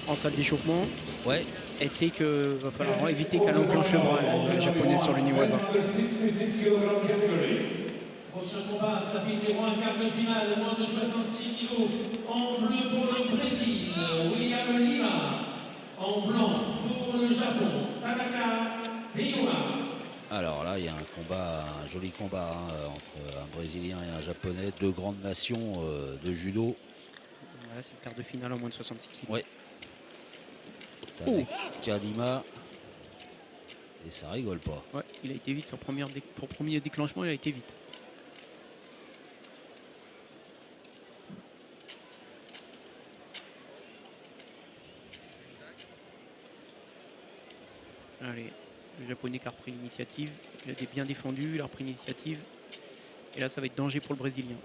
en salle d'échauffement. Ouais. Elle sait qu'il va falloir éviter qu'elle enclenche le bras, la japonaise, sur le Newaza. Prochain combat, tapis numéro 1, quart de finale, moins de 66 kilos. En bleu pour le Brésil, William Lima. En blanc pour le Japon, Tanaka Miura. Alors là, il y a un combat, un joli combat entre un Brésilien et un Japonais, deux grandes nations de judo. Voilà, c'est le quart de finale en moins de 66 kilos. Ouais. Tanaka Lima. Et ça rigole pas. Ouais, il a été vite, son premier déclenchement, il a été vite. Allez, le Japonais qui a repris l'initiative. Il a bien défendu, il a repris l'initiative. Et là, ça va être danger pour le Brésilien.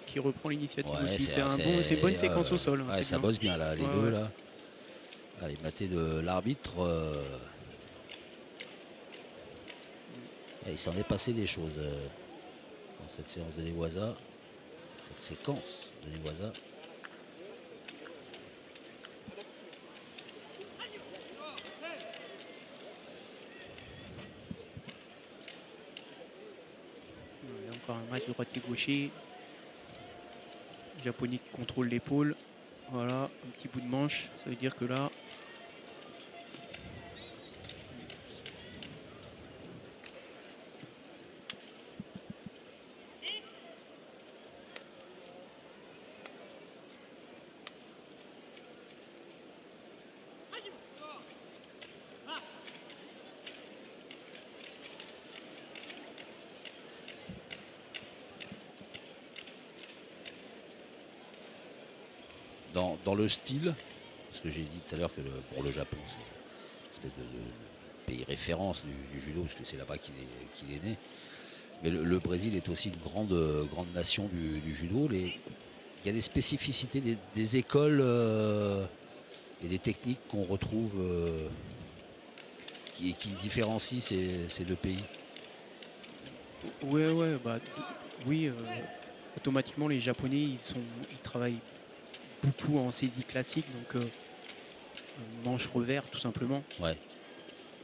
Qui reprend l'initiative aussi. C'est une bonne séquence au sol. Ouais, ça bosse bien là, les deux là. Allez, maté de l'arbitre. Il s'en est passé des choses dans cette séance de Newaza. Cette séquence de Newaza. Encore un match droitier-gaucher. Le Japonais qui contrôle l'épaule. Voilà, un petit bout de manche. Ça veut dire que là... Dans le style, parce que j'ai dit tout à l'heure que pour le Japon, c'est une espèce de pays référence du judo, parce que c'est là-bas qu'il est né. Mais le Brésil est aussi une grande nation du judo. Il y a des spécificités des écoles et des techniques qu'on retrouve qui différencient ces deux pays. Ouais, oui, automatiquement les Japonais ils travaillent beaucoup en saisie classique, donc manche revers tout simplement. Ouais.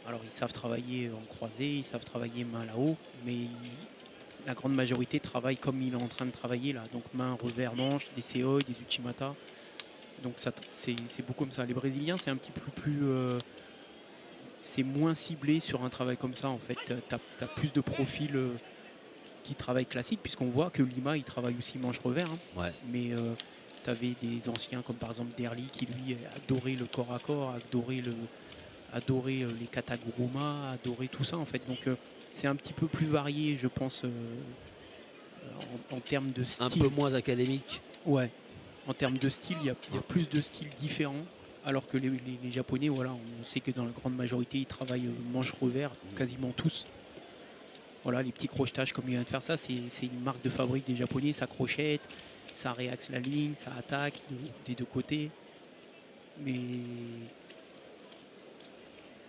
Alors ils savent travailler en croisé, ils savent travailler main là-haut, mais la grande majorité travaille comme il est en train de travailler là, donc main revers manche, des seoi, des uchimata. Donc c'est beaucoup comme ça. Les Brésiliens c'est un petit peu plus c'est moins ciblé sur un travail comme ça en fait. T'as plus de profils qui travaillent classique, puisqu'on voit que Lima il travaille aussi manche revers, hein. Ouais. Mais tu avais des anciens comme par exemple Derli qui lui adorait le corps à corps, adorait les kataguruma, adorait tout ça en fait. Donc c'est un petit peu plus varié, je pense, en termes de style. Un peu moins académique. Ouais. En termes de style, il y a plus de styles différents. Alors que les Japonais, voilà, on sait que dans la grande majorité, ils travaillent manche revers, quasiment tous. Voilà, les petits crochetages comme il vient de faire ça, c'est une marque de fabrique des Japonais, ça crochette, ça réaxe la ligne, ça attaque des deux côtés. Mais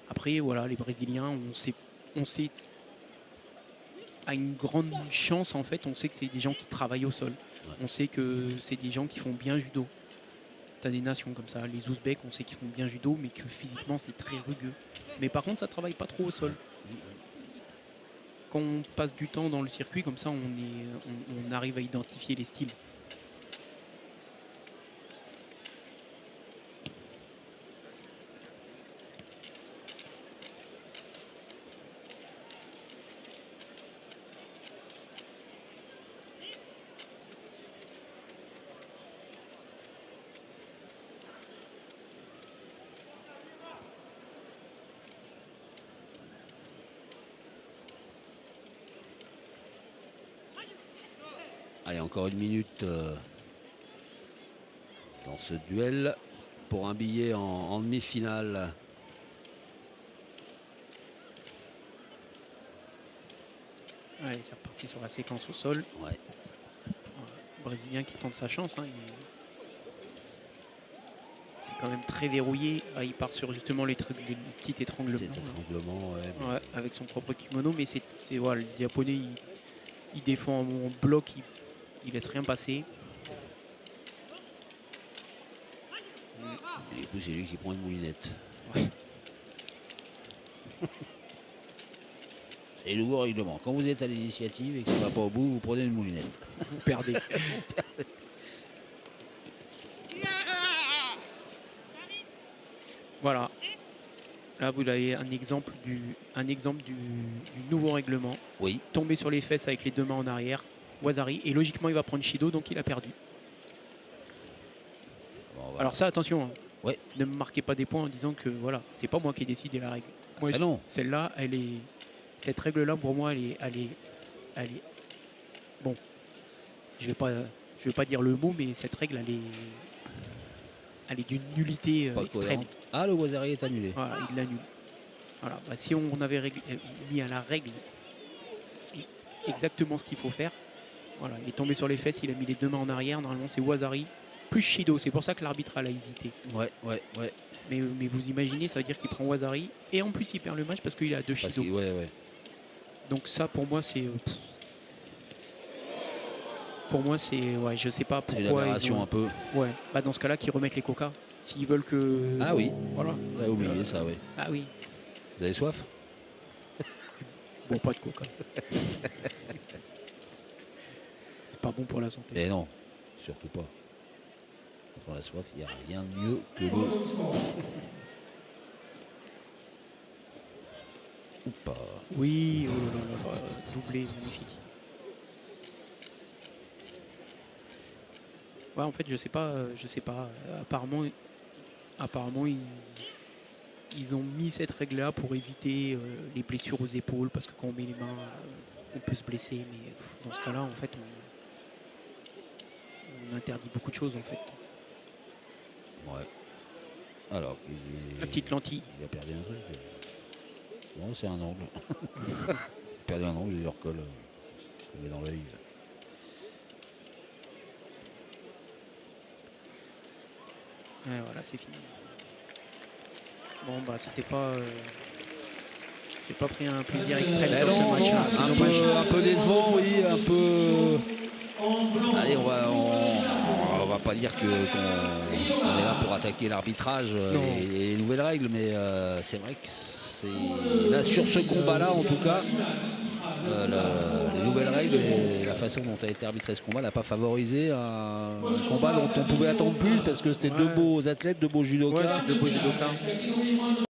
après, voilà, les Brésiliens, on sait à une grande chance en fait, on sait que c'est des gens qui travaillent au sol. Ouais. On sait que c'est des gens qui font bien judo. Tu as des nations comme ça, les Ouzbeks, on sait qu'ils font bien judo, mais que physiquement c'est très rugueux. Mais par contre, ça travaille pas trop au sol. Quand on passe du temps dans le circuit, comme ça, on arrive à identifier les styles. Allez, encore une minute dans ce duel pour un billet en demi-finale. Allez, c'est reparti sur la séquence au sol. Ouais. Brésilien qui tente sa chance, hein. C'est quand même très verrouillé. Ah, il part sur justement les petits étranglements. Petit étranglement, ouais. Ouais, avec son propre kimono, mais voilà, le Japonais il défend en bloc, il laisse rien passer. Et du coup, c'est lui qui prend une moulinette. Ouais. C'est le nouveau règlement. Quand vous êtes à l'initiative et que ça ne va pas au bout, vous prenez une moulinette. Vous perdez. Voilà. Là, vous avez un exemple du nouveau règlement. Oui. Tomber sur les fesses avec les deux mains en arrière. Wazari. Et logiquement, il va prendre Shido, donc il a perdu. Bon, voilà. Alors ça, attention. Hein. Ouais. Ne me marquez pas des points en disant que voilà, c'est pas moi qui ai décidé la règle. Moi, Ah non. celle-là, cette règle-là, pour moi, elle est. Bon, je vais pas dire le mot, mais cette règle, elle est d'une nullité Pas extrême. cohérente. Ah, le Wazari est annulé. Voilà, il l'annule. Voilà. Bah, si on avait mis à la règle exactement ce qu'il faut faire, voilà, il est tombé sur les fesses, il a mis les deux mains en arrière. Normalement, c'est Wazari plus Shido. C'est pour ça que l'arbitre a hésité. Ouais. Mais vous imaginez, ça veut dire qu'il prend Wazari et en plus il perd le match parce qu'il a deux Parce Shido. que, ouais. Donc ça, pour moi, c'est. Ouais, je sais pas C'est une pourquoi. aberration un peu. Ouais. Bah dans ce cas-là, qu'ils remettent les coca. S'ils veulent que. Ah oui. Voilà. J'avais oublié ça, oui. Ah oui. Vous avez soif? Bon, pas de coca. C'est pas bon pour la santé. Eh non, surtout pas. Quand on a soif, il n'y a rien de mieux que l'eau. Ou pas. Oui, oh là là là, doublé, magnifique. Ouais, en fait, je sais pas. Apparemment, ils ont mis cette règle-là pour éviter les blessures aux épaules, parce que quand on met les mains, on peut se blesser. Mais dans ce cas-là, en fait, on interdit beaucoup de choses, en fait. Ouais. Alors, La petite lentille. il a perdu un truc. Non, c'est un angle. Il a perdu un angle, il leur colle. Je le mets dans l'œil. Ouais, voilà, c'est fini. Bon, bah, c'était pas. J'ai pas pris un plaisir extrême sur ce match-là. C'est dommage. Un peu décevant, oui, un peu. Allez, on va pas dire qu'on est là pour attaquer l'arbitrage et les nouvelles règles, mais c'est vrai que là sur ce combat-là, en tout cas, les nouvelles règles et la façon dont a été arbitré ce combat n'a pas favorisé un combat dont on pouvait attendre plus, parce que c'était deux beaux athlètes, deux beaux judokas. Ouais, c'est deux beaux judokas.